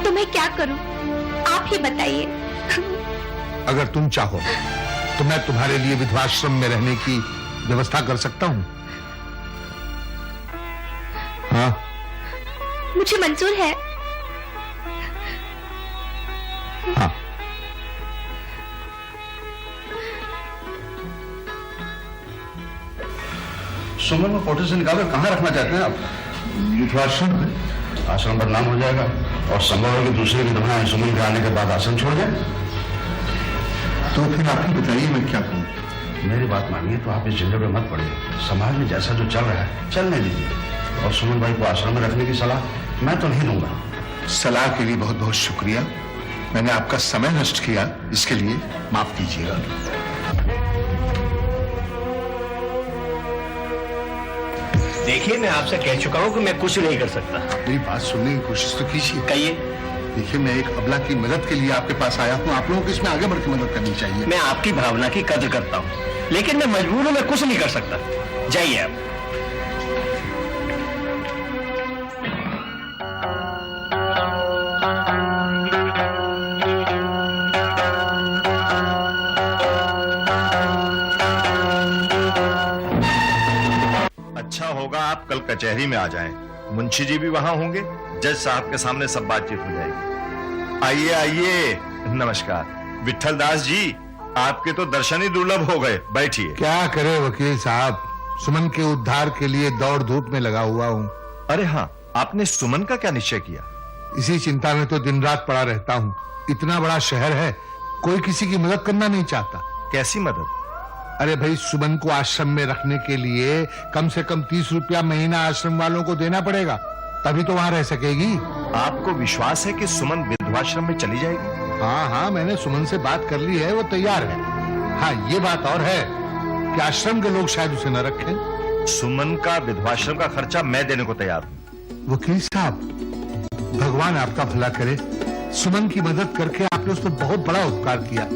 तो मैं क्या करूं? आप ही बताइए। अगर तुम चाहो तो मैं तुम्हारे लिए विधवाश्रम में रहने की व्यवस्था कर सकता हूं। हाँ, मुझे मंजूर है। हाँ। सुमन को कोठे से निकालकर कहाँ रखना चाहते हैं आप? विधवाश्रम में आश्रम बदनाम हो जाएगा और संभव है कि दूसरी विधवाएं सुमन के आने के बाद आश्रम छोड़ जाए। तो फिर आप ही बताइए मैं क्या करूं? मेरी बात मानिए तो आप इस झंझट में मत पड़िए। समाज में जैसा जो चल रहा है चलने दीजिए। और सुमन भाई को आश्रम में रखने की सलाह मैं तो नहीं दूंगा। सलाह के लिए बहुत बहुत शुक्रिया। मैंने आपका समय नष्ट किया, इसके लिए माफ कीजिएगा। देखिए, मैं आपसे कह चुका हूं कि मैं कुछ नहीं कर सकता। मेरी बात सुनने की कोशिश तो कीजिए। कहिए। देखिए, मैं एक अबला की मदद के लिए आपके पास आया हूं। आप लोगों को इसमें आगे बढ़ के मदद करनी चाहिए। मैं आपकी भावना की कद्र करता हूं, लेकिन मैं मजबूर हूं, मैं कुछ नहीं कर सकता। जाइए आप। अच्छा होगा आप कल कचहरी में आ जाएं। मुंशी जी भी वहां होंगे। जज साहब के सामने सब बातचीत हो जाएगी। आइए आइए, नमस्कार। विट्ठल दास जी, आपके तो दर्शन ही दुर्लभ हो गए। बैठिए। क्या करे वकील साहब, सुमन के उद्धार के लिए दौड़ धूप में लगा हुआ हूँ। अरे हाँ, आपने सुमन का क्या निश्चय किया? इसी चिंता में तो दिन रात पड़ा रहता हूँ। इतना बड़ा शहर है, कोई किसी की मदद करना नहीं चाहता। कैसी मदद? अरे भाई, सुमन को आश्रम में रखने के लिए कम से कम 30 रुपया महीना आश्रम वालों को देना पड़ेगा, तभी तो वहां रह सकेगी। आपको विश्वास है कि सुमन विधवाश्रम में चली जाएगी? हाँ हाँ, मैंने सुमन से बात कर ली है, वो तैयार है। हाँ, ये बात और है कि आश्रम के लोग शायद उसे न रखें। सुमन का विधवाश्रम का खर्चा मैं देने को तैयार हूँ। वकील साहब, भगवान आपका भला करे। सुमन की मदद करके आपने उस पर बहुत बड़ा उपकार किया।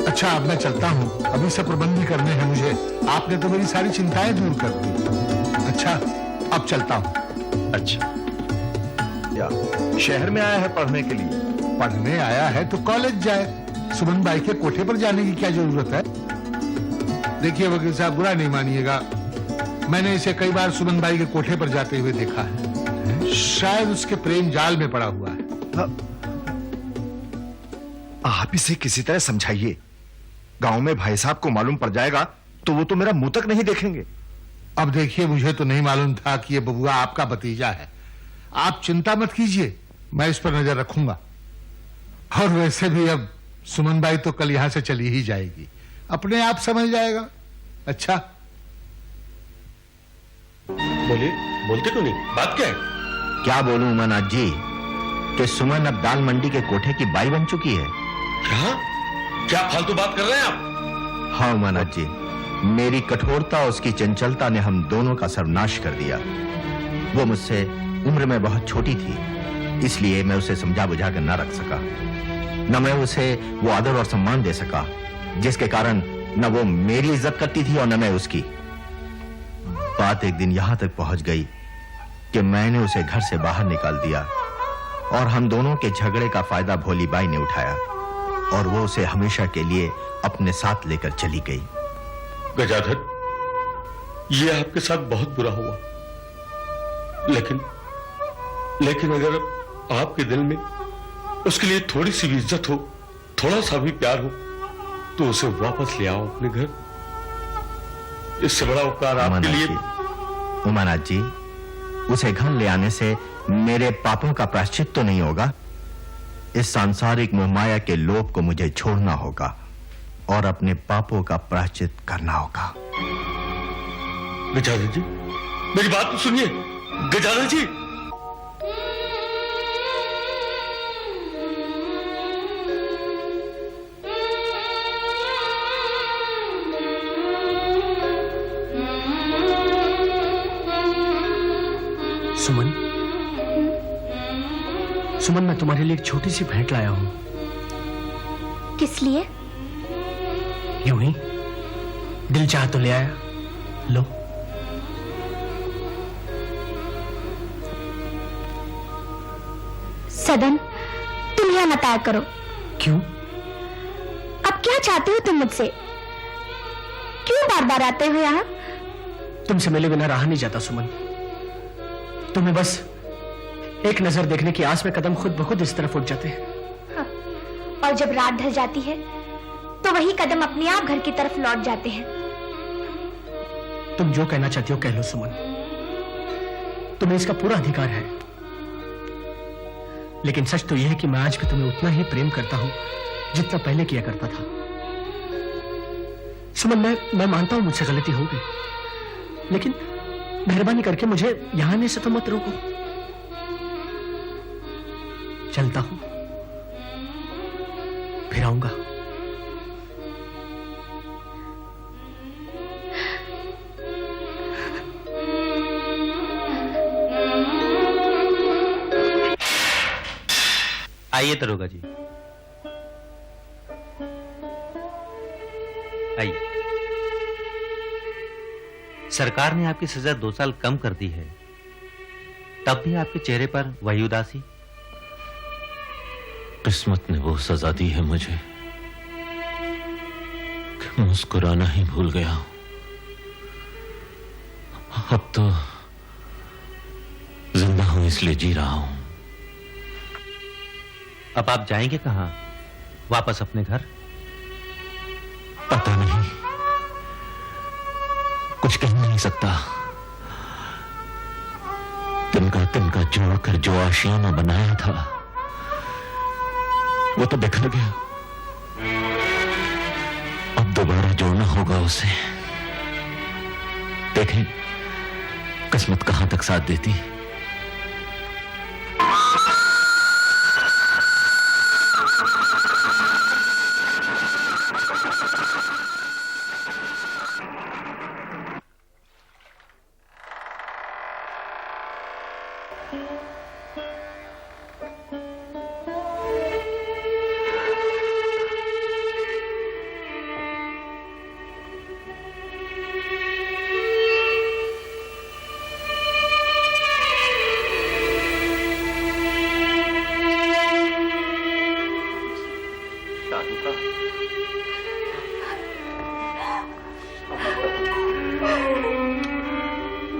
अच्छा, अब मैं चलता हूँ, अभी सब प्रबंध भी करने हैं मुझे। आपने तो मेरी सारी चिंताएं दूर कर दी। अच्छा, अब चलता हूँ। अच्छा, या शहर में आया है पढ़ने के लिए? पढ़ने आया है तो कॉलेज जाए। सुमन बाई के कोठे पर जाने की क्या जरूरत है? देखिए वकील साहब, बुरा नहीं मानिएगा, मैंने इसे कई बार सुमन बाई के कोठे पर जाते हुए देखा है। शायद उसके प्रेम जाल में पड़ा हुआ है। आप इसे किसी तरह समझाइए। गांव में भाई साहब को मालूम पड़ जाएगा तो वो तो मेरा मुंह तक नहीं देखेंगे। अब देखिए, मुझे तो नहीं मालूम था कि ये बबुआ आपका भतीजा है। आप चिंता मत कीजिए, मैं इस पर नजर रखूंगा। और वैसे भी अब सुमन बाई तो कल यहां से चली ही जाएगी, अपने आप समझ जाएगा। अच्छा, बोलिए। बोलते क्यों नहीं? बात क्या है? क्या बोलूं उमानाथ जी कि सुमन अब दाल मंडी के कोठे की बाई बन चुकी है। क्या फालतू बात कर रहे हैं आप? हाँ उमानाथ जी, मेरी कठोरता और उसकी चंचलता ने हम दोनों का सर्वनाश कर दिया। वो मुझसे उम्र में बहुत छोटी थी, इसलिए मैं उसे समझा बुझा कर न रख सका। न मैं उसे वो आदर और सम्मान दे सका जिसके कारण न वो मेरी इज्जत करती थी और न मैं उसकी। बात एक दिन यहां तक पहुंच गई कि मैंने उसे घर से बाहर निकाल दिया और हम दोनों के झगड़े का फायदा भोली बाई ने उठाया और वो उसे हमेशा के लिए अपने साथ लेकर चली गई। गजाधर, ये आपके साथ बहुत बुरा हुआ, लेकिन अगर आपके दिल में उसके लिए थोड़ी सी भी इज्जत हो, थोड़ा सा भी प्यार हो, तो उसे वापस ले आओ अपने घर। इससे बड़ा उपकार आपके लिए। उमानाथ जी, उसे घर ले आने से मेरे पापों का प्रायश्चित तो नहीं होगा। इस सांसारिक मोहमाया के लोभ को मुझे छोड़ना होगा और अपने पापों का प्रायश्चित करना होगा। गजानन जी, मेरी बात तो सुनिए। गजानन जी, सुमन, सुमन, मैं तुम्हारे लिए एक छोटी सी भेंट लाया हूं। किस लिए? यूं ही दिल चाह तो ले आया। लो। सदन, तुम यहां मत आया करो। क्यों? अब क्या चाहते हो तुम मुझसे? क्यों बार बार आते हो यहां? तुमसे मिले बिना रहा नहीं जाता सुमन। तुम्हें बस एक नजर देखने की आस में कदम खुद ब खुद इस तरफ उठ जाते हैं। हाँ, और जब रात ढल जाती है तो वही कदम अपने आप घर की तरफ लौट जाते हैं। तुम जो कहना चाहती हो कह लो सुमन, तुम्हें इसका पूरा अधिकार है। लेकिन सच तो यह है कि मैं आज भी तुम्हें उतना ही प्रेम करता हूं जितना पहले किया करता था। सुमन, मैं मानता हूं मुझसे गलती हो गई, लेकिन मेहरबानी करके मुझे यहां आने से तो मत रोको। चलता हूं, फिर आऊंगा। आइए दरोगा जी, आइए। सरकार ने आपकी सजा 2 साल कम कर दी है, तब भी आपके चेहरे पर वही उदासी। किस्मत ने वो सजा दी है मुझे कि मुस्कुराना ही भूल गया हूं। अब तो जिंदा हूं इसलिए जी रहा हूं। अब आप जाएंगे कहां? वापस अपने घर? पता नहीं, कुछ कह नहीं सकता। तिनका जोड़कर जो आशियाना बनाया था वो तो बिखर गया। अब दोबारा जोड़ना होगा उसे। देखें किस्मत कहां तक साथ देती है।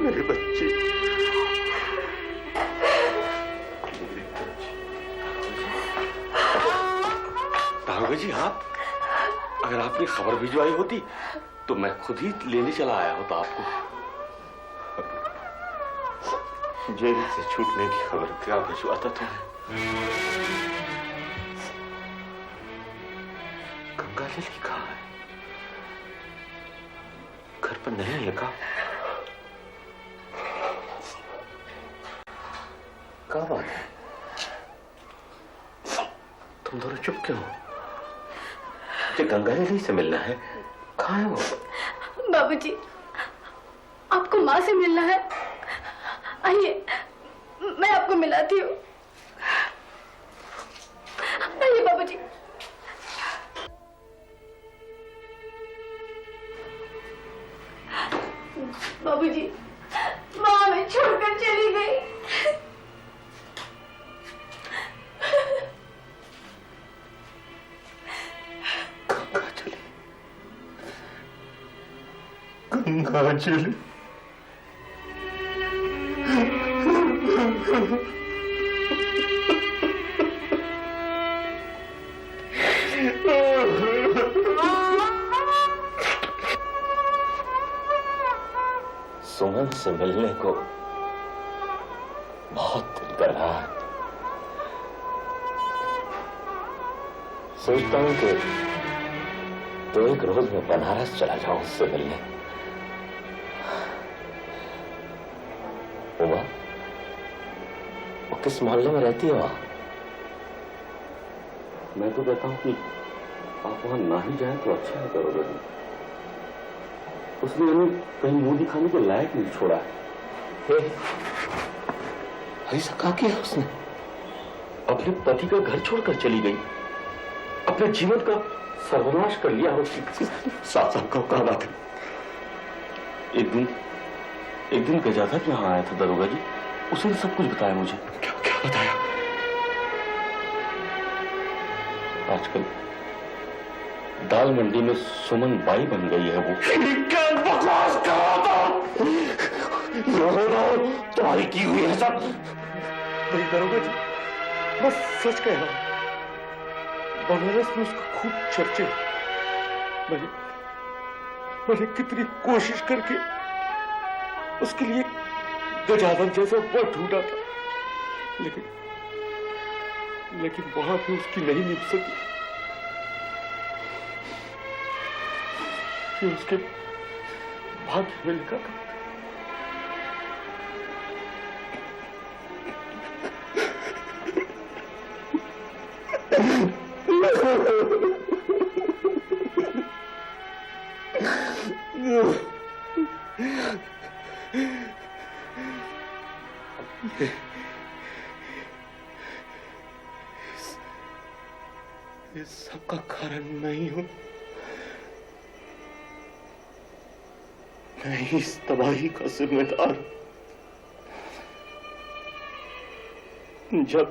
मेरे बच्चे, दारोगा जी, आप अगर आपने खबर भिजवाई होती तो मैं खुद ही लेने चला आया होता आपको। जेल से छूटने की खबर क्या भिजवाता तुम्हें? गंगा लिली कहाँ है? घर पर नहीं है का? क्या बात है? तुम दोनों चुप क्यों हो? मुझे गंगा लिली से मिलना है। कहाँ है वो? बाबूजी, आपको माँ से मिलना है। आइए, मैं आपको मिलाती हूँ। आइए बाबूजी। बाबूजी, माँ हमें छोड़कर चली गई। गंगा चली। सुमन से मिलने को बहुत दिल कर रहा है। सोचता हूं कि तो एक रोज मैं बनारस चला जाऊं उससे मिलने। उमा, वो किस मोहल्ले में रहती है वहां? मैं तो कहता हूं कि आप वहां ना ही जाए तो अच्छा है दरोगा जी। उसने हमें कहीं मुंह दिखाने के लायक नहीं छोड़ा है। ऐसा कहा किया उसने? अपने पति का घर छोड़कर चली गई, अपने जीवन का सर्वनाश कर लिया। साफ साफ कहो, क्या बात है? एक दिन गजाधा के यहाँ आया था दरोगा जी, उसने सब कुछ बताया मुझे। क्या क्या बताया? आजकल दाल मंडी में सुमन बाई बन गई है वो। क्या बकवास कर रहा था? तुम्हारी की हुई है सब। नहीं दरोगा जी, बस सच कह रहा हूं। बनारस में उसका खूब चर्चे। मैंने कितनी कोशिश करके उसके लिए गजानन जैसा वर ढूंढा था, लेकिन वहां भी उसकी नहीं मिल सकी। कि उसके बाद मिलकर इस सबका कारण मैं ही हूं। मैं ही इस तबाही का जिम्मेदार हूं। जब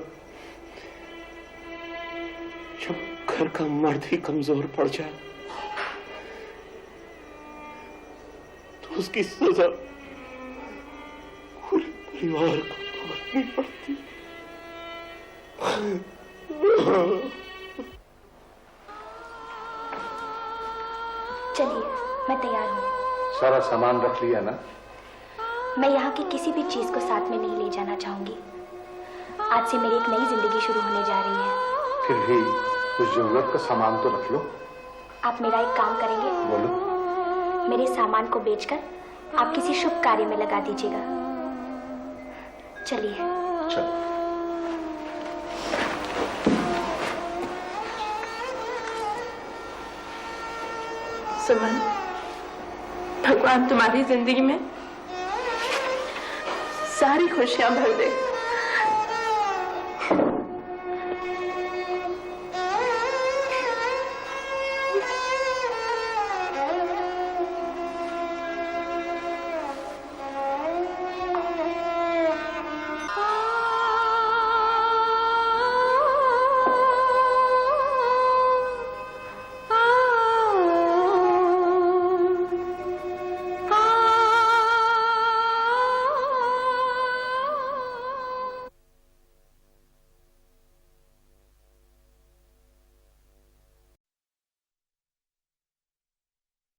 घर का मर्द ही कमजोर पड़ जाए तो उसकी सजा पूरे परिवार को भुगतनी पड़ती। चलिए, मैं तैयार हूँ। सारा सामान रख लिया ना? मैं यहाँ की किसी भी चीज को साथ में नहीं ले जाना चाहूंगी। आज से मेरी एक नई जिंदगी शुरू होने जा रही है। फिर भी कुछ जरूरत का सामान तो रख लो। आप मेरा एक काम करेंगे? बोलो। मेरे सामान को बेचकर आप किसी शुभ कार्य में लगा दीजिएगा। चलिए। चलो। सुमन, भगवान तुम्हारी जिंदगी में सारी खुशियां भर दे।